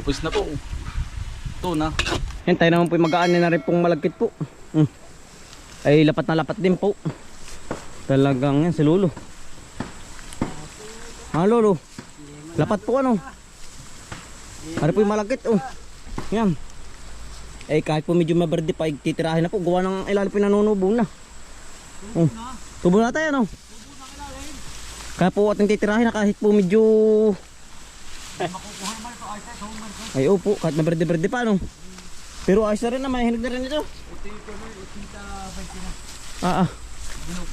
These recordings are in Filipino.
Upis na po. Ito na. Yan, tayo naman po mag-aan na rin pong malagkit po. Ay lapat na lapat din po. Talagang yan si Lolo. Lolo. Lapat po ano. Ano po yung malagkit oh. Yan. Eh kahit po medyo maberde pa, titirahin na po. Gawa ng ilalim po nanunubo na. Tubo na tayo no. Kaya po ating titirahin na kahit po medyo ay opo, kahit maberde-berde pa no. Pero ayos na rin naman, hinog na rin ito.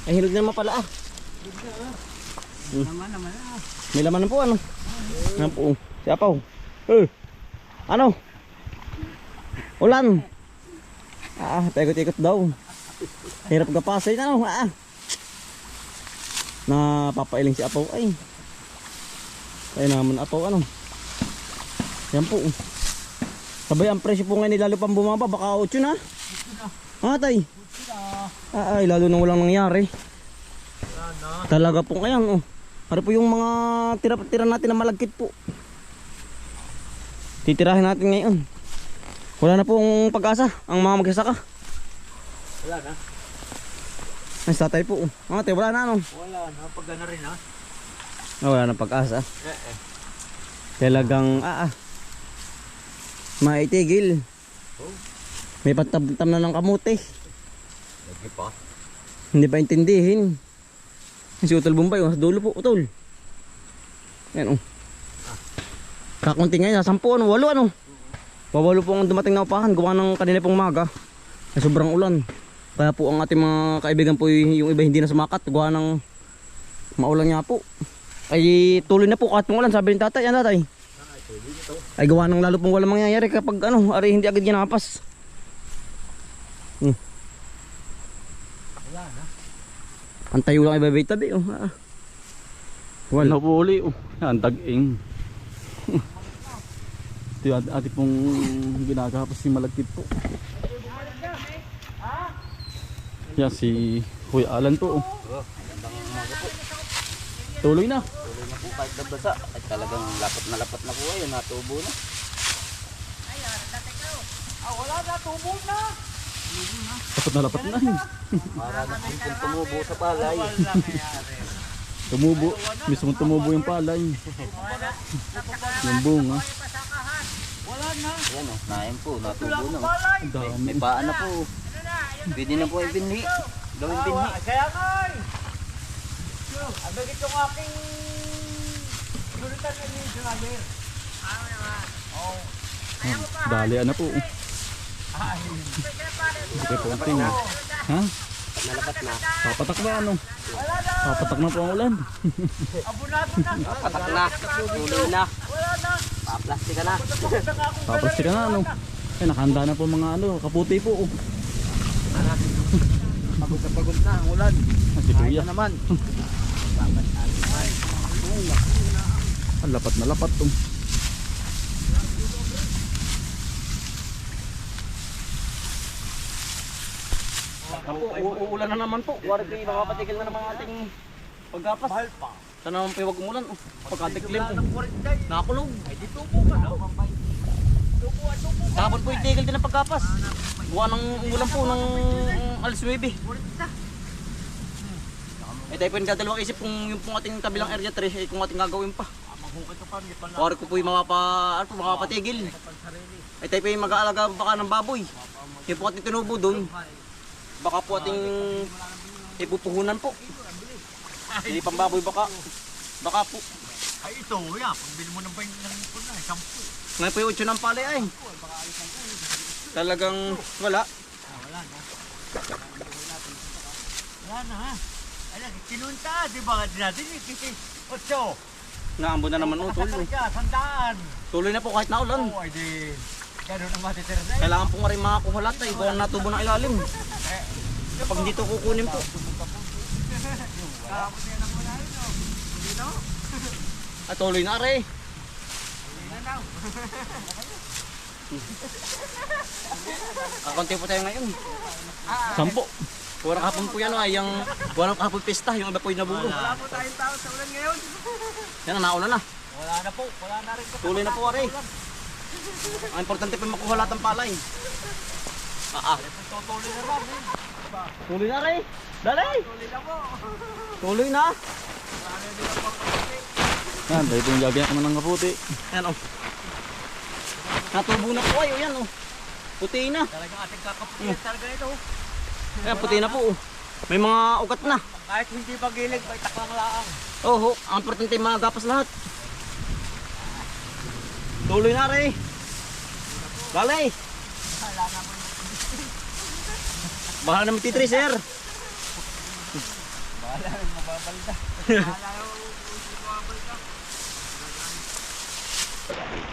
Ay hinog na naman pala May laman na po ano. Ano po, si Apaw. Ano? Ulan. Paikot-ikot daw. Hirap kapasay na no. Napapailing si Apaw ay. Kaya naman Apaw ano. Yan po. Sabay ang presyo po ngayon lalo pang bumaba. Baka 8 na. Tay. Ay lalo nang walang nangyari. Talaga po ngayon oh. Para po yung mga tira-tira natin na malagkit po. Titirahin natin ngayon. Wala na pong pag-asa ang mga magsasaka. Wala na. Ay tatay po. Tay wala na ano. Wala na. Pag na rin ha. Wala na pag-asa. Talagang maitigil. May patab-tam na ng kamote. Lagi pa. Hindi pa intindihin. Si Utol Bombay, dulo po, Utol. Yan Kakunti ngayon, 10 ano, 8 ano. Pawalo po ang dumating na upahan, gawa ng kanila pong maga. Ay sobrang ulan. Kaya po ang ating mga kaibigan po, yung iba hindi na sumakat, gawa ng maulan nga po. Ay tuloy na po kahit pong ulan, sabi ni tatay, yan tatay. Ay gawa ng lalo pong walang mangyayari kapag ari hindi agad ginapas. Antayo lang ibabay tabi Wala po uli Yan, dag-ing. Ito yung ati pong ginagahapos si malagkit po. Yan si Kuya Alan po Tuloy na. Tuloy na po kahit nabasa. Ay talagang lapat na po ay natubo na. Wala na, tubo na. Lapat na. Para na kung tumubo sa palay. Tumubo. Mismo tumubo yung palay. Yung bunga. Wala na. Ayan nain po, natubo na. Ang dami. May paan na po. Pwede na po ibinhi. Gawin binhi. Kaya kay! Ang bagit yung aking nulitan na yung driver. Ano naman? Dali na po. Okay po ang tingin. Ha? Nalapat na. Papatak ba ano? Papatak na po ang ulan. Abunado na. Papatak na. Tuloy na. Wala na. Paplastik ka na. Paplastik ka na ano? Ay nakahanda na po mga kaputi po. Pagod na pagod na ang ulan. Si Kuya naman. Ang lapat na lapat Uulan na naman po. Wari kayo makapatigil na naman ating paggapas. Sana naman po huwag umulan. Pagkatiklim nakakulog. Ay di tubo ka no? Tubo ka. Tapos po itigil din ang paggapas. Buwan ng ulan po ng alas 9. Tayo po yung dadalawang isip kung yung pong ating kabilang area 3 kung ating gagawin pa. Wari ko po yung makapatigil. Tayo po yung mag-aalaga baka ng baboy. Yung po ating tinubo doon. Baka po ating ipupuhunan po. Hindi pambaboy baka. Baka po. Ay ito, pagbili mo ng bain ng ipon na, 10. Ngayon po yung 8 ng palay ay. Talagang wala. Wala na. Wala na ha. Ay, kinunta, di ba? Di natin, 8. Naambo na naman utol. Sandaan. Tuloy na po kahit naulan. Oo, ay di. Gano'n ang matitira na. Kailangan po nga rin makakuha lahat ay. Buwan natubo ng ilalim. Kapag hindi ito kukunin po. Tuloy na rin. Kakunti po tayo ngayon. 10. Puwarang hapon po yan ay yung puwarang hapon pista. Yung iba po yung nabulo. Wala po tayong tao sa ulan ngayon. Yan na naulan na. Wala na po. Wala na rin. Tuloy na po rin. Ang importante pa makuha lahat ng palay. Tutuloy na rin. Tuloy na rin. Dali. Tuloy na po. Tuloy na. Yan, dahil po yung gagawin naman ng kaputi. Yan oh. Natubo na po ay. Yan oh. Puti na. Talagang ating kakaputin talaga ito. Yan, puti na po oh. May mga ugat na. Kahit hindi magilig, may taklang laang. Oo, ang importante magapas lahat. Tuloy na rin. Dali. Bahala na magtitri, sir. Bahala rin mababalda.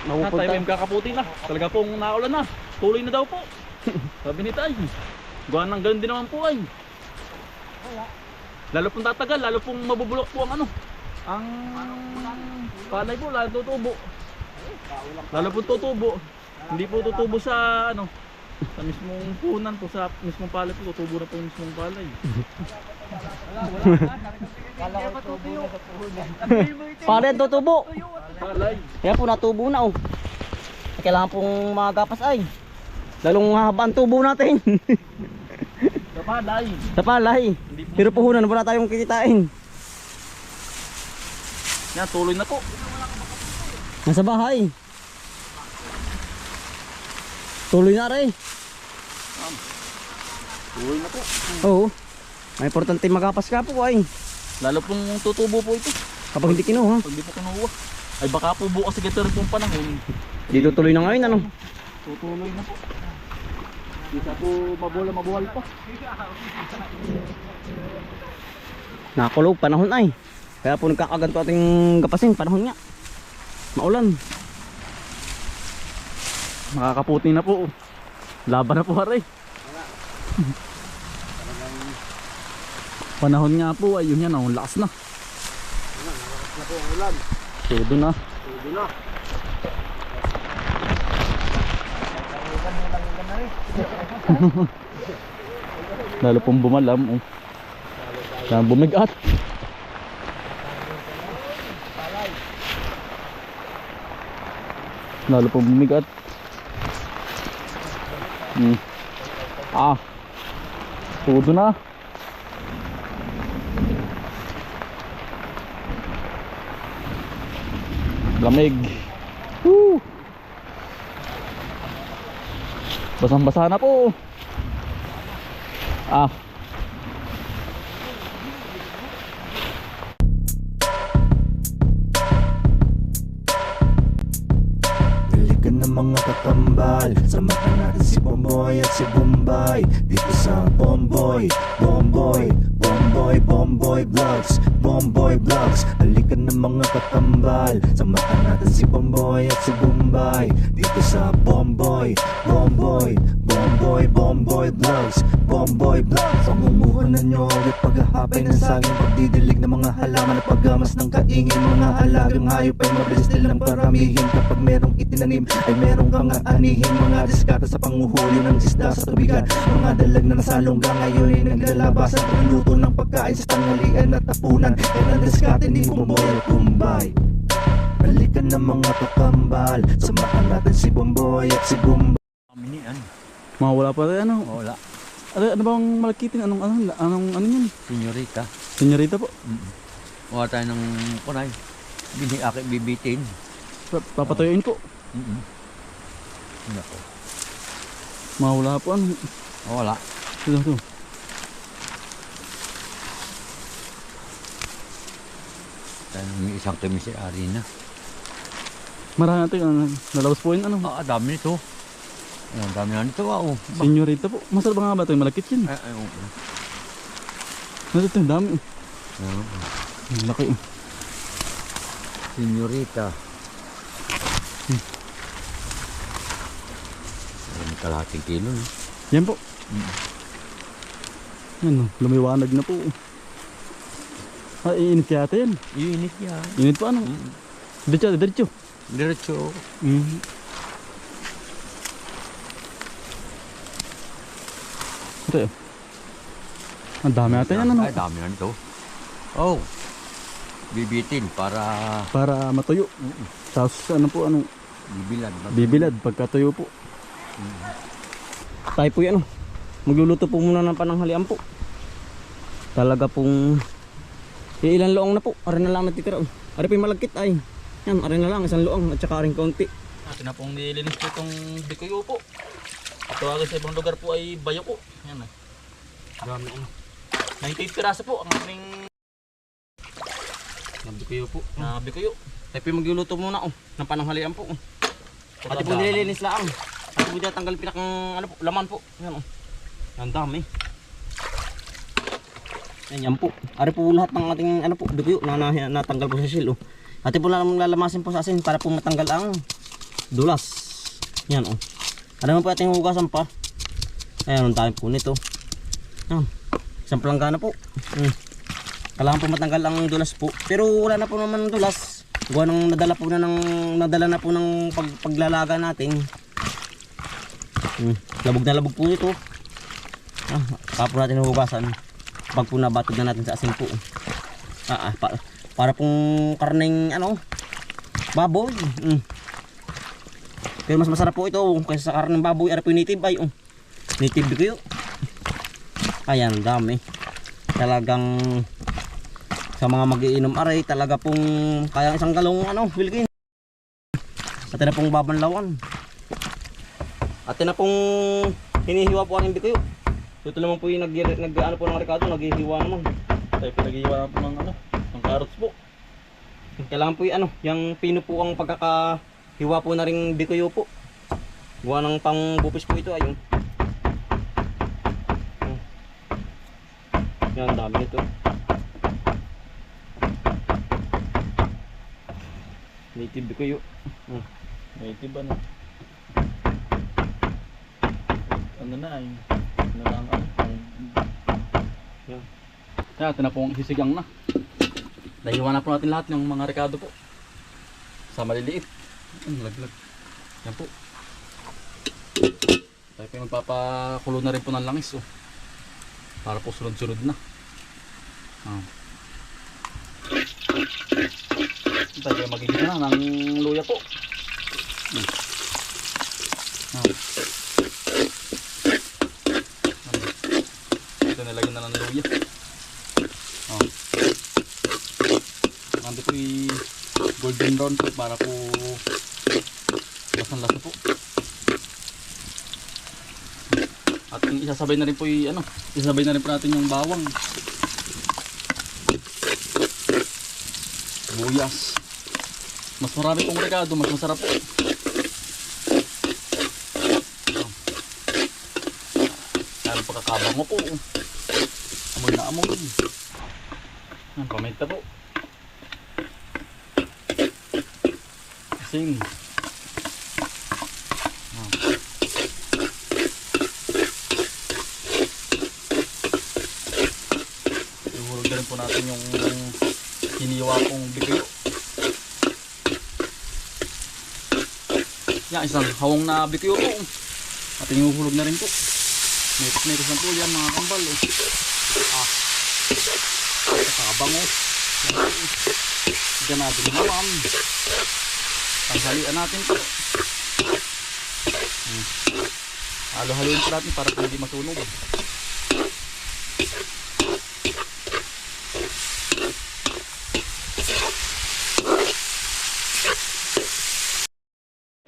Na tayo may kakaputi na. Talaga pong naulan na. Tuloy na daw po. Sabi ni Tay. Gawa ng ganun din naman po ay. Lalo pong tatagal, lalo pong mabubulok po ang ano. Ang palay po, lalo tutubo. Lalo pong tutubo. Hindi po tutubo sa ano. Sa mismong punan po, sa mismong palay po, tutubo na po yung mismong palay. Kala ko tutuyo. Palay ang tutubo. Palay. Kaya po natubo na oh. Kailangan pong magapas ay. Lalong haba ang tubo natin. Sa palay. Sa palay. Pero puhunan wala tayong kikitain. Yan, tuloy na po. Nasa bahay. Tuloy na rin. Tuloy na po. Oo. May importante magapas ka po ay. Lalo pong tutubo po ito. Kapag hindi kinuha. Pag di po kinuha. Ay baka po bukas sa rin pong panahon. Dito tuloy na ngayon ano. Tutuloy na po. Kita po mabuhal pa. Nakakulog panahon ay. Kaya po nagkakaganto ating gapasin panahon nga. Maulan. Makakaputi na po. Laban na po haray. Panahon nga po ay yun yan, ang lakas na. Lakas na po ang ulan. Todo na. Tuloy na. Lalo pong bumalam. Oh. Lalo bumigat. Lalo pong bumigat. Todo na. Lamig. Woo! Basang-basa na po. Dalikan ng mga kakambal, samahan natin si Bomboy at si Bombay. Dito sa Bomboy, Bomboy, Bomboy, Bomboy Vlogs, Bomboy Vlogs. Dalikan ng mga kakambal, samahan natin si Bomboy at si Bombay. Dito sa Bomboy, Bomboy, Bomboy, Bomboy Vlogs, Bomboy Vlogs. Pangumuhanan nyo ulit paghahapay ng saging, pagdidilig ng mga halaman at paggamas ng kaingin. Mga alagang hayop ay mabilis nilang paramihin. Kapag merong itinanim ay merong kang aanihin. Mga diskata sa panguhuli ng isda sa tubigan. Mga dalag na nasalongga ngayon ay naglalabasan. Pagluto ng pagkain sa tanghalian at tapunan. Yan ang diskate ni Bomboy at Bombay. Balikan ng mga kakambal, samahan natin si Bomboy at si Bombay. Kaminian. Mawala pa rin ano. Wala. Ano bang malakitin? Anong ano yun? Senyorita. Senyorita po. Wala tayo ng kunay. Biniaki bibitin. Papatuyuin po. Nako. Mawala po ano. Wala. Ito. Tayo may isang komisyari na. Marami natin. Nalabas po yun ano. Dami nito. Ang dami na nito. Senyorita po. Masarap nga ba ito? Malakit yun. Ito yung dami. Ang laki. Senyorita. May kalahating kilo. Yan po. Ano, lumiwanag na po. Iinit kaya ito yan. Iinit yan. Init po ano? Diretso, diretso. Diretso. Ito yun. Ang dami natin yan ano. Ay, dami na nito. Bibitin para Para matuyo. Tapos ano po ano. Bibilad pagkatuyo po. Tayo po yan, magluluto po muna ng pananghalian po. Talaga pong ilan loong na po. Ari na lang natitira. Ari po yung malagkit ay. Yan, ari na lang isang loong at saka aring kaunti. Atin na pong nilinis po itong bikuyo po. Tawagin sa ibang lugar po ay bayo po. Yan na. Dami 98 piraso po ang aming Nabikuyo po. bikuyo. Tayo po yung magluluto muna ng pananghalian po. At po nililinis lang. At po tanggal pinakang ano po, laman po. Yan ang dami. Yan po. Ari po lahat ng ating ano po, bikuyo na natanggal po sa shell. Ate po lang lalamasin po sa asin para po matanggal ang dulas. Yan Ano naman po ating hugasan pa. Ayan, ang dami po nito. Yan. Isang planggana po. Kailangan po matanggal ang dulas po. Pero wala na po naman dulas. Gawa nang nadala na po ng paglalaga natin. Labog na labog po ito. Kaya po natin hugasan. Pag po nabatid na natin sa asin po. Para pong karneng baboy. Pero mas masarap po ito kaysa sa karneng baboy. Ara po yung native ay native bikuyo. Ayan, dami. Talagang sa mga magiinom aray talaga pong kaya isang galong Wilkin. At na pong babanlawan. At na pong hinihiwa po ang bikuyo. Ito naman po yung nag-ano po ng Ricardo, naghihiwa naman. Tayo pinaghihiwa na po ng carrots po. Kailangan po yung pino po ang pagkakahiwa po na ring bikuyo po. Gawa ng pang-bupis po ito ayun. Yan, dami ito. Native bikuyo. Native ano na ay yan. Kaya ito na pong sisigang na. Nahiwa na po natin lahat ng mga Ricardo po. Sa maliliit. Laglag. Yan po. Tayo po magpapakulo na rin po ng langis. Para po sunod-sunod na. Tayo po magiging na ng luya po. Ito nilagyan na ng luya. Nandito po yung golden brown po para po lasang-lasa po. At isasabay na rin po yung isasabay na rin po natin yung bawang. Buyas. Mas marami pong Ricardo, mas masarap po. Yan ang pagkakabang mo po. Amoy na amoy. Yan, paminta po. Sing. Ihulog na rin po natin yung hiniwa pong bikuyo. Yan, isang hawang na bikuyo po. At inuhulog na rin po. Metos na po yan mga kambal. Kakabang ganado naman. Tanghalian natin po. Halo-haloin po natin para po hindi masunog.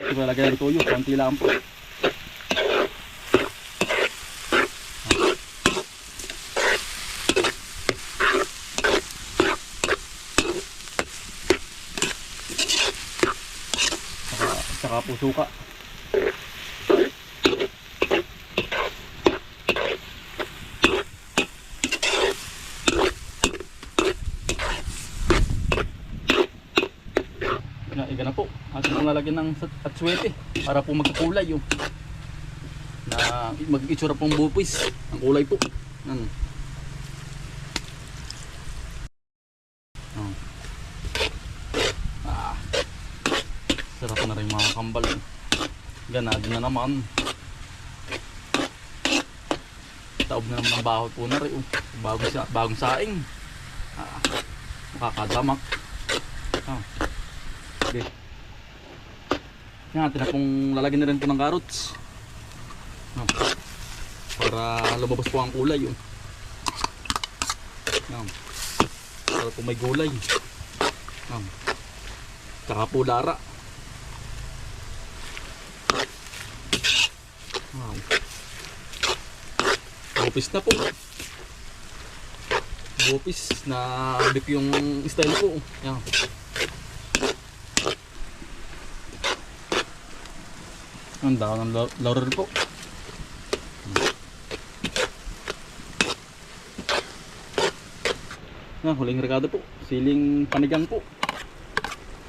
Ito lalagyan ng toyo, konti lang po. Saka po suka. Iga na po. Atin ang lalagyan ng atsuete para po magkakulay yung na mag-itsura pong bupis ang kulay po. Sarap na rin mga kambal. Ganado na naman. Taob na naman ang bahot po na rin. Bagong saing. Makakadamak. Okay. Yan, tinapong lalagyan na rin po ng carrots. Yan. Para lumabas po ang kulay. Yun. Yan. Para po may gulay. Yan. Tsaka po lara. Yan. Bupis na po. Bupis na beef yung style po. Yan. Ang dahon ng laurel po. Huling regado po. Siling panigang po.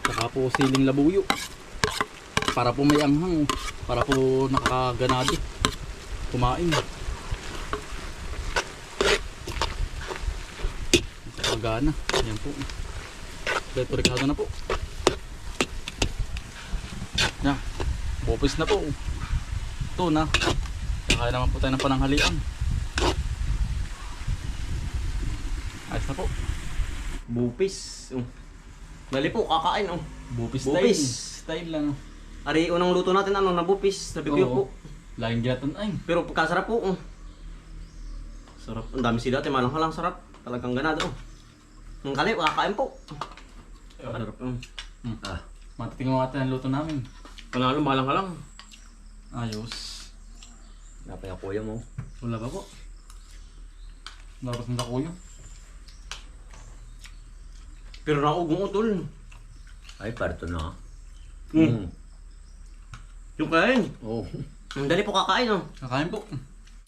Saka po siling labuyo. Para po may anghang. Para po nakaganado. Kumain. Nakagana. Yan po. Ito regado na po. Yan. Bupis na po. Ito na. Kaya naman po tayo ng pananghalian. Ayos na po. Bupis. Dali po, kakain oh. Bupis Bupis. style lang. Ari, unang luto natin ano, na bupis. Nabibigyo po. Laging gatan ay. Pero pagkasarap po. Sarap. Ang dami sila, timalang-halang sarap. Talagang ganado. Ang kali, kakain po. Sarap. Matitingnan mo natin ang luto namin. Panalo, malang-halang. Ayos. Napay ako kuya mo. Wala ba po? Dapat ng takuyo. Pero naugong utol. Ay, parto na. Yung kain. Oh. Ang dali po kakain oh. Kakain po.